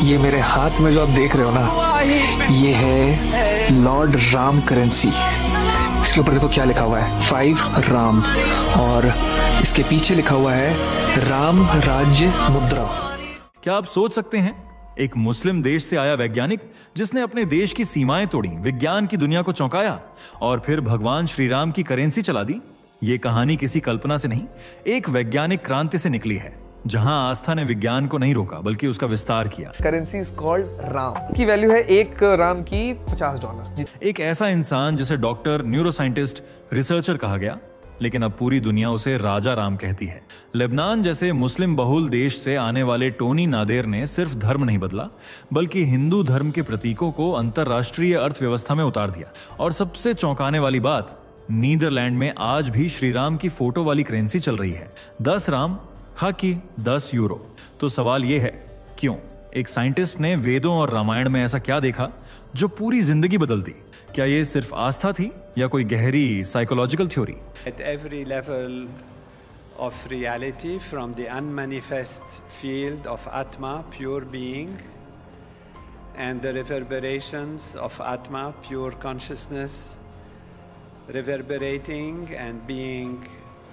ये मेरे हाथ में जो आप देख रहे हो ना, ये है लॉर्ड राम करेंसी। इसके ऊपर देखो क्या लिखा हुआ है, 5 राम, और इसके पीछे लिखा हुआ है राम राज्य मुद्रा। क्या आप सोच सकते हैं, एक मुस्लिम देश से आया वैज्ञानिक जिसने अपने देश की सीमाएं तोड़ी, विज्ञान की दुनिया को चौंकाया और फिर भगवान श्री राम की करेंसी चला दी। ये कहानी किसी कल्पना से नहीं, एक वैज्ञानिक क्रांति से निकली है, जहां आस्था ने विज्ञान को नहीं रोका बल्कि उसका विस्तार किया। करेंसी इज कॉल्ड राम की वैल्यू है 1 राम की $50। एक ऐसा इंसान जिसे डॉक्टर, न्यूरोसाइंटिस्ट, रिसर्चर कहा गया, लेकिन अब पूरी दुनिया उसे राजा राम कहती है। लेबनान जैसे मुस्लिम बहुल देश से आने वाले टोनी नादेर ने सिर्फ धर्म नहीं बदला, बल्कि हिंदू धर्म के प्रतीकों को अंतरराष्ट्रीय अर्थव्यवस्था में उतार दिया। और सबसे चौंकाने वाली बात, नीदरलैंड में आज भी श्री राम की फोटो वाली करेंसी चल रही है। 10 राम हाकी 10 यूरो। तो सवाल यह है, क्यों? एक साइंटिस्ट ने वेदों और रामायण में ऐसा क्या देखा जो पूरी जिंदगी बदल दी? क्या ये सिर्फ आस्था थी या कोई गहरी psychological theory? At every level of reality, from the unmanifest field of Atma, pure being, and the reverberations of Atma, pure consciousness, reverberating and being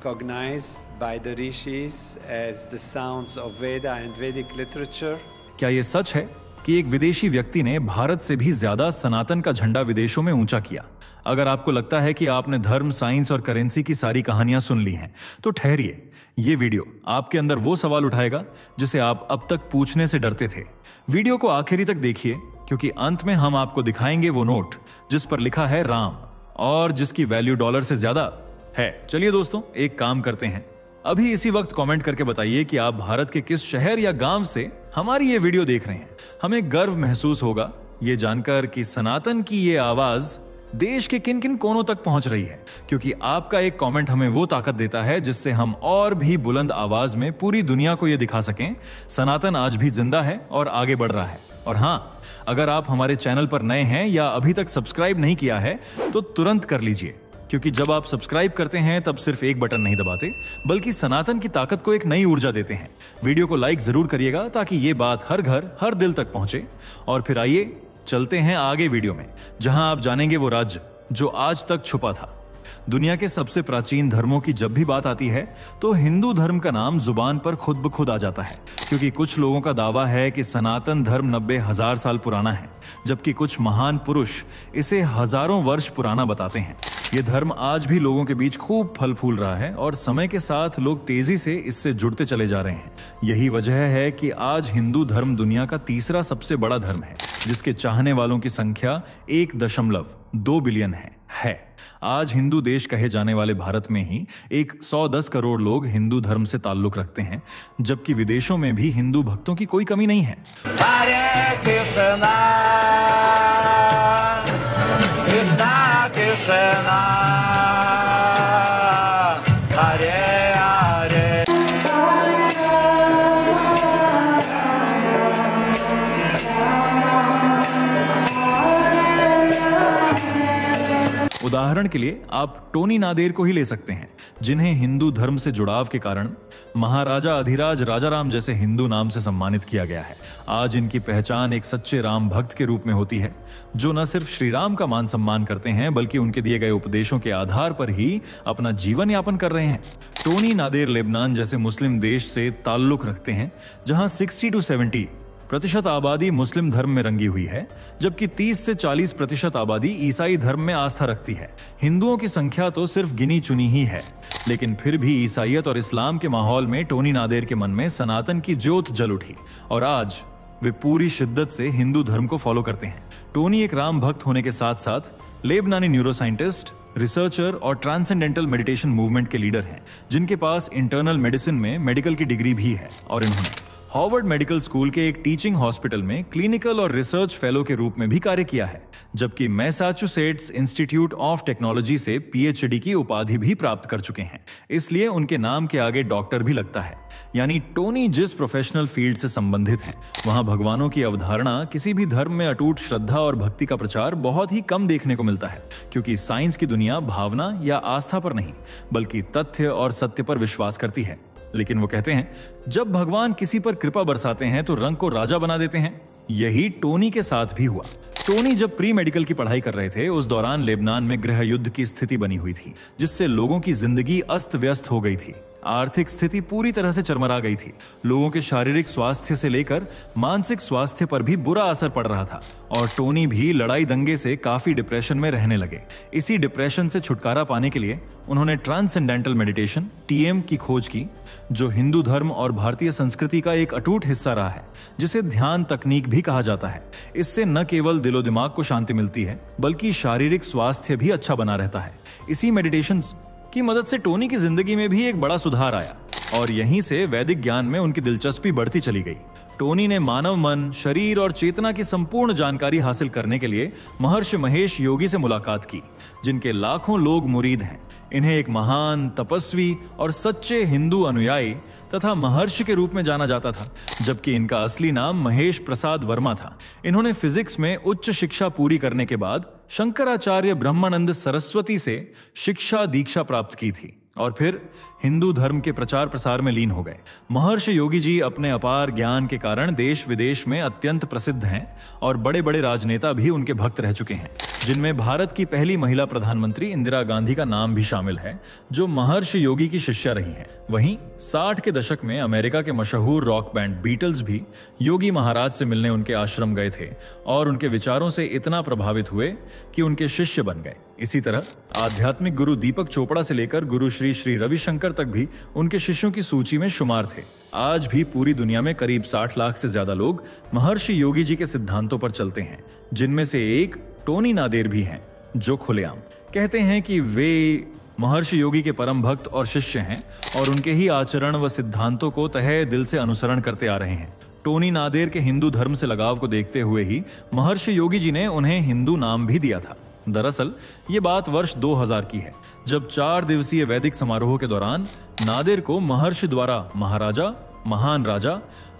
cognized by the rishis as the sounds of Veda and Vedic literature. क्या ये सच है कि एक विदेशी व्यक्ति ने भारत से भी ज्यादा सनातन का झंडा विदेशों में ऊंचा किया? अगर आपको लगता है कि आपने धर्म, साइंस और करेंसी की सारी कहानियां सुन ली हैं, तो ठहरिए, ये वीडियो आपके अंदर वो सवाल उठाएगा जिसे आप अब तक पूछने से डरते थे। वीडियो को आखिरी तक देखिए, क्योंकि अंत में हम आपको दिखाएंगे वो नोट जिस पर लिखा है राम और जिसकी वैल्यू डॉलर से ज्यादा है। चलिए दोस्तों, एक काम करते हैं, अभी इसी वक्त कमेंट करके बताइए कि आप भारत के किस शहर या गांव से हमारी ये वीडियो देख रहे हैं। हमें गर्व महसूस होगा ये जानकर कि सनातन की ये आवाज देश के किन किन कोनों तक पहुंच रही है, क्योंकि आपका एक कमेंट हमें वो ताकत देता है जिससे हम और भी बुलंद आवाज में पूरी दुनिया को ये दिखा सकें, सनातन आज भी जिंदा है और आगे बढ़ रहा है। और हाँ, अगर आप हमारे चैनल पर नए हैं या अभी तक सब्सक्राइब नहीं किया है तो तुरंत कर लीजिए, क्योंकि जब आप सब्सक्राइब करते हैं तब सिर्फ एक बटन नहीं दबाते, बल्कि सनातन की ताकत को एक नई ऊर्जा देते हैं। वीडियो को लाइक जरूर करिएगा ताकि ये बात हर घर, हर दिल तक पहुंचे। और फिर आइए चलते हैं आगे वीडियो में, जहां आप जानेंगे वो राज्य जो आज तक छुपा था। दुनिया के सबसे प्राचीन धर्मों की जब भी बात आती है तो हिंदू धर्म का नाम जुबान पर खुद ब खुद आ जाता है, क्योंकि कुछ लोगों का दावा है कि सनातन धर्म 90,000 साल पुराना है, जबकि कुछ महान पुरुष इसे हजारों वर्ष पुराना बताते हैं। ये धर्म आज भी लोगों के बीच खूब फल फूल रहा है और समय के साथ लोग तेजी से इससे जुड़ते चले जा रहे हैं। यही वजह है कि आज हिंदू धर्म दुनिया का तीसरा सबसे बड़ा धर्म है, जिसके चाहने वालों की संख्या 1.2 बिलियन है। आज हिंदू देश कहे जाने वाले भारत में ही 110 करोड़ लोग हिंदू धर्म से ताल्लुक रखते हैं, जबकि विदेशों में भी हिंदू भक्तों की कोई कमी नहीं है। हरे कृष्णा कृष्णा कृष्णा हरे हरे। उदाहरण के लिए आप टोनी नादेर को ही ले सकते हैं, जिन्हें हिंदू धर्म से जुड़ाव के कारण महाराजा अधिराज राजाराम जैसे हिंदू नाम से सम्मानित किया गया है। आज इनकी पहचान एक सच्चे राम भक्त के रूप में होती है, जो न सिर्फ श्री राम का मान सम्मान करते हैं, बल्कि उनके दिए गए उपदेशों के आधार पर ही अपना जीवन यापन कर रहे हैं। टोनी नादेर लेबनान जैसे मुस्लिम देश से ताल्लुक रखते हैं, जहां 60 से 70% आबादी मुस्लिम धर्म में रंगी हुई है, जबकि 30 से 40% आबादी ईसाई धर्म में आस्था रखती है। हिंदुओं की संख्या तो सिर्फ गिनी चुनी ही है, लेकिन फिर भी ईसाईयत और इस्लाम के माहौल में टोनी नादेर के मन में सनातन की ज्योत जल उठी और आज वे पूरी शिद्दत से हिंदू धर्म को फॉलो करते हैं। टोनी एक राम भक्त होने के साथ साथ लेबनानी न्यूरोसाइंटिस्ट, रिसर्चर और ट्रांसेंडेंटल मेडिटेशन मूवमेंट के लीडर हैं, जिनके पास इंटरनल मेडिसिन में मेडिकल की डिग्री भी है। और इन्होंने हार्वर्ड मेडिकल स्कूल के एक टीचिंग हॉस्पिटल में क्लिनिकल और रिसर्च फेलो के रूप में भी कार्य किया है, जबकि मैसाचुसेट्स इंस्टीट्यूट ऑफ टेक्नोलॉजी से पीएचडी की उपाधि भी प्राप्त कर चुके हैं। इसलिए उनके नाम के आगे डॉक्टर भी लगता है। यानी टोनी जिस प्रोफेशनल फील्ड से संबंधित हैं, वहां भगवानों की अवधारणा, किसी भी धर्म में अटूट श्रद्धा और भक्ति का प्रचार बहुत ही कम देखने को मिलता है, क्योंकि साइंस की दुनिया भावना या आस्था पर नहीं, बल्कि तथ्य और सत्य पर विश्वास करती है। लेकिन वो कहते हैं, जब भगवान किसी पर कृपा बरसाते हैं तो रंग को राजा बना देते हैं, यही टोनी के साथ भी हुआ। टोनी जब प्री मेडिकल की पढ़ाई कर रहे थे, उस दौरान लेबनान में गृह युद्ध की स्थिति बनी हुई थी, जिससे लोगों की जिंदगी अस्त व्यस्त हो गई थी। आर्थिक स्थिति पूरी तरह से चरमरा गई थी। लोगों के शारीरिक स्वास्थ्य से लेकर मानसिक स्वास्थ्य पर भी बुरा असर पड़ रहा था और टोनी भी लड़ाई दंगे से काफी डिप्रेशन में रहने लगे। इसी डिप्रेशन से छुटकारा पाने के लिए उन्होंने ट्रांसेंडेंटल मेडिटेशन TM की खोज की, जो हिंदू धर्म और भारतीय संस्कृति का एक अटूट हिस्सा रहा है, जिसे ध्यान तकनीक भी कहा जाता है। इससे न केवल दिलो दिमाग को शांति मिलती है, बल्कि शारीरिक स्वास्थ्य भी अच्छा बना रहता है। इसी मेडिटेशन की मदद से टोनी की जिंदगी में भी एक बड़ा सुधार आया और यहीं से वैदिक ज्ञान में उनकी दिलचस्पी बढ़ती चली गई। टोनी ने मानव मन, शरीर और चेतना की संपूर्ण जानकारी हासिल करने के लिए महर्षि महेश योगी से मुलाकात की, जिनके लाखों लोग मुरीद हैं। इन्हें एक महान तपस्वी और सच्चे हिंदू अनुयायी तथा महर्षि के रूप में जाना जाता था, जबकि इनका असली नाम महेश प्रसाद वर्मा था। इन्होंने फिजिक्स में उच्च शिक्षा पूरी करने के बाद शंकराचार्य ब्रह्मानंद सरस्वती से शिक्षा दीक्षा प्राप्त की थी और फिर हिंदू धर्म के प्रचार प्रसार में लीन हो गए। महर्षि योगी जी अपने अपार ज्ञान के कारण देश विदेश में अत्यंत प्रसिद्ध हैं और बड़े बड़े राजनेता भी उनके भक्त रह चुके हैं, जिनमें भारत की पहली महिला प्रधानमंत्री इंदिरा गांधी का नाम भी शामिल है, जो महर्षि योगी की शिष्या रही हैं। वहीं 60 के दशक में अमेरिका के मशहूर रॉक बैंड बीटल्स भी योगी महाराज से मिलने उनके आश्रम गए थे और उनके विचारों से इतना प्रभावित हुए कि उनके शिष्य बन गए। इसी तरह आध्यात्मिक गुरु दीपक चोपड़ा से लेकर गुरु श्री श्री रविशंकर तक भी उनके शिष्यों की सूची में शुमार थे। आज भी पूरी दुनिया में करीब 60 लाख से ज्यादा लोग महर्षि योगी जी के सिद्धांतों पर चलते हैं, जिनमें से एक टोनी नादेर भी हैं, जो खुलेआम कहते हैं कि वे महर्षि योगी के परम भक्त और शिष्य हैं और उनके ही आचरण व सिद्धांतों को तहे दिल से अनुसरण करते आ रहे हैं। टोनी नादेर के हिंदू धर्म से लगाव को देखते हुए ही महर्षि योगी जी ने उन्हें हिंदू नाम भी दिया था। दरअसल ये बात वर्ष 2000 की है, जब 4 दिवसीय वैदिक समारोह के दौरान नादेर को महर्षि द्वारा महाराजा, महान राजा,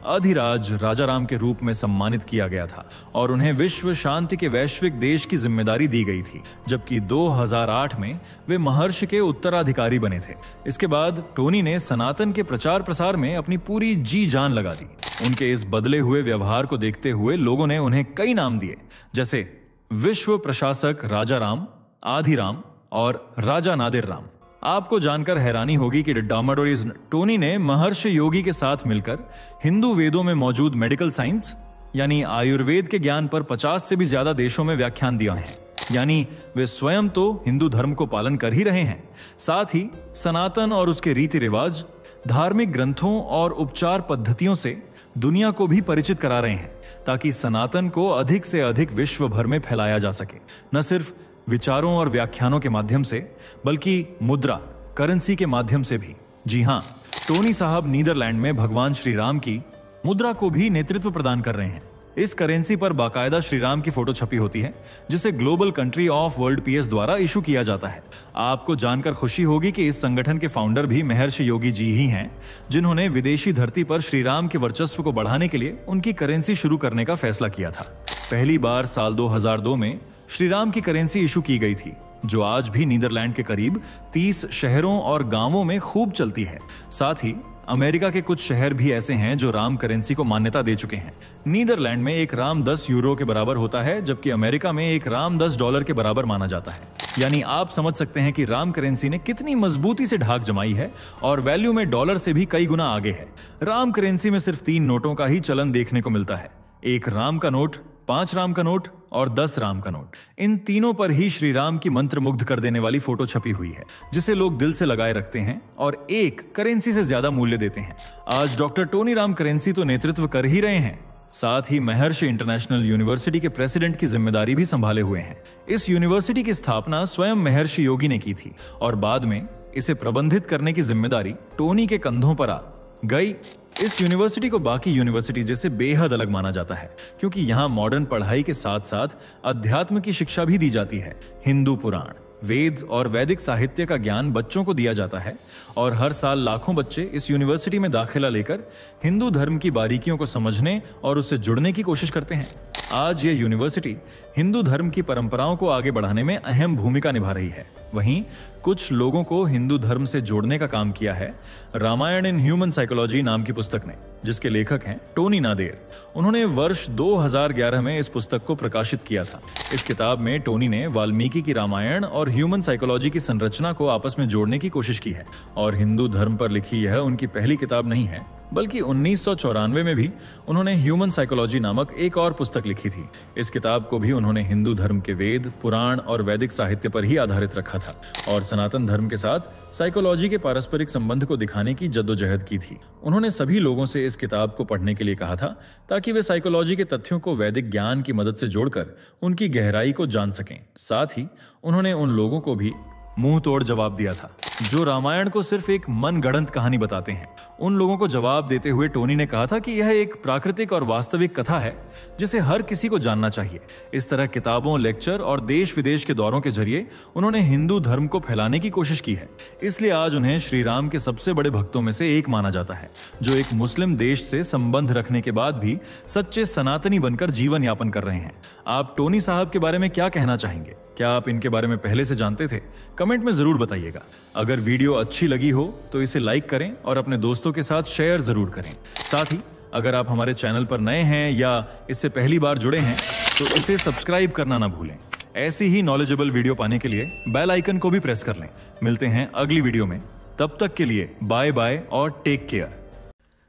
अधिराज राजाराम के रूप में सम्मानित किया गया था और उन्हें विश्व शांति के वैश्विक देश की जिम्मेदारी दी गई थी, जबकि 2008 में वे महर्षि के उत्तराधिकारी बने थे। इसके बाद टोनी ने सनातन के प्रचार प्रसार में अपनी पूरी जी जान लगा दी। उनके इस बदले हुए व्यवहार को देखते हुए लोगों ने उन्हें कई नाम दिए, जैसे विश्व प्रशासक राजाराम, आधिराम और राजा नादिर राम। आपको जानकर हैरानी होगी कि डामाडोरीज टोनी ने महर्षि योगी के साथ मिलकर हिंदू वेदों में मौजूद मेडिकल साइंस यानी आयुर्वेद के ज्ञान पर 50 से भी ज्यादा देशों में व्याख्यान दिया है। यानी वे स्वयं तो हिंदू धर्म को पालन कर ही रहे हैं, साथ ही सनातन और उसके रीति रिवाज, धार्मिक ग्रंथों और उपचार पद्धतियों से दुनिया को भी परिचित करा रहे हैं, ताकि सनातन को अधिक से अधिक विश्व भर में फैलाया जा सके, न सिर्फ विचारों और व्याख्यानों के माध्यम से, बल्कि मुद्रा, करेंसी के माध्यम से भी। जी हां, टोनी साहब नीदरलैंड में भगवान श्री राम की मुद्रा को भी नेतृत्व प्रदान कर रहे हैं। इस करेंसी पर बाकायदा श्री राम की फोटो छपी होती है, जिसे global country of world peace द्वारा इशू किया जाता है। आपको जानकर खुशी होगी कि इस संगठन के फाउंडर भी महर्षि योगी जी ही हैं, जिन्होंने विदेशी धरती पर श्री राम के वर्चस्व को बढ़ाने के लिए उनकी करेंसी शुरू करने का फैसला किया था। पहली बार साल 2002 में श्री राम की करेंसी इशू की गई थी, जो आज भी नीदरलैंड के करीब 30 शहरों और गांवों में खूब चलती है। साथ ही अमेरिका के कुछ शहर भी ऐसे हैं जो राम करेंसी को मान्यता दे चुके हैं। नीदरलैंड में एक राम 10 यूरो के बराबर होता है, जबकि अमेरिका में एक राम $10 के बराबर माना जाता है। यानी आप समझ सकते हैं कि राम करेंसी ने कितनी मजबूती से ढाक जमाई है और वैल्यू में डॉलर से भी कई गुना आगे है। राम करेंसी में सिर्फ 3 नोटों का ही चलन देखने को मिलता है, एक राम का नोट, 5 राम का नोट और 10 राम का नोट। इन तीनों पर ही श्री राम की मंत्र मुग्ध कर देने वाली फोटो छपी हुई है, जिसे लोग दिल से लगाए रखते हैं और एक करेंसी से ज्यादा मूल्य देते हैं। आज डॉक्टर टोनी राम करेंसी तो नेतृत्व कर ही रहे हैं, साथ ही महर्षि इंटरनेशनल यूनिवर्सिटी के प्रेसिडेंट की जिम्मेदारी भी संभाले हुए हैं। इस यूनिवर्सिटी की स्थापना स्वयं महर्षि योगी ने की थी और बाद में इसे प्रबंधित करने की जिम्मेदारी टोनी के कंधों पर आ गई। इस यूनिवर्सिटी को बाकी यूनिवर्सिटी जैसे बेहद अलग माना जाता है, क्योंकि यहाँ मॉडर्न पढ़ाई के साथ साथ अध्यात्म की शिक्षा भी दी जाती है। हिंदू पुराण, वेद और वैदिक साहित्य का ज्ञान बच्चों को दिया जाता है और हर साल लाखों बच्चे इस यूनिवर्सिटी में दाखिला लेकर हिंदू धर्म की बारीकियों को समझने और उससे जुड़ने की कोशिश करते हैं। आज ये यूनिवर्सिटी हिंदू धर्म की परंपराओं को आगे बढ़ाने में अहम भूमिका निभा रही है। वहीं कुछ लोगों को हिंदू धर्म से जोड़ने का काम किया है रामायण इन ह्यूमन साइकोलॉजी नाम की पुस्तक ने, जिसके लेखक हैं टोनी नादेर। उन्होंने वर्ष 2011 में इस पुस्तक को प्रकाशित किया था। इस किताब में टोनी ने वाल्मीकि की रामायण और ह्यूमन साइकोलॉजी की संरचना को आपस में जोड़ने की कोशिश की है। और हिंदू धर्म पर लिखी यह उनकी पहली किताब नहीं है, बल्कि 1994 में भी उन्होंने ह्यूमन साइकोलॉजी नामक एक और पुस्तक लिखी थी। इस किताब को भी उन्होंने हिंदू धर्म के वेद, पुराण और वैदिक साहित्य पर ही आधारित रखा था और सनातन धर्म के साथ साइकोलॉजी के पारस्परिक संबंध को दिखाने की जद्दोजहद की थी। उन्होंने सभी लोगों से इस किताब को पढ़ने के लिए कहा था ताकि वे साइकोलॉजी के तथ्यों को वैदिक ज्ञान की मदद से जोड़कर उनकी गहराई को जान सकें। साथ ही उन्होंने उन लोगों को भी मुंह तोड़ जवाब दिया था जो रामायण को सिर्फ एक मनगढ़ंत कहानी बताते हैं। उन लोगों को जवाब देते हुए टोनी ने कहा था कि यह एक प्राकृतिक और वास्तविक कथा है जिसे हर किसी को जानना चाहिए। इस तरह किताबों, लेक्चर और देश विदेश के दौरों के जरिए उन्होंने हिंदू धर्म को फैलाने की कोशिश की है। इसलिए आज उन्हें श्री राम के सबसे बड़े भक्तों में से एक माना जाता है, जो एक मुस्लिम देश से संबंध रखने के बाद भी सच्चे सनातनी बनकर जीवन यापन कर रहे हैं। आप टोनी साहब के बारे में क्या कहना चाहेंगे? क्या आप इनके बारे में पहले से जानते थे? कमेंट में जरूर बताइएगा। अगर वीडियो अच्छी लगी हो तो इसे लाइक करें और अपने दोस्तों के साथ शेयर जरूर करें। साथ ही अगर आप हमारे चैनल पर नए हैं या इससे पहली बार जुड़े हैं तो इसे सब्सक्राइब करना ना भूलें। ऐसी ही नॉलेजेबल वीडियो पाने के लिए बेल आइकन को भी प्रेस कर लें। मिलते हैं अगली वीडियो में, तब तक के लिए बाय बाय और टेक केयर।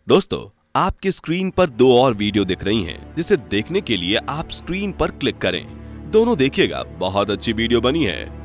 दोस्तों, आपके स्क्रीन पर 2 और वीडियो दिख रही हैं, जिसे देखने के लिए आप स्क्रीन पर क्लिक करें। दोनों देखिएगा, बहुत अच्छी वीडियो बनी है।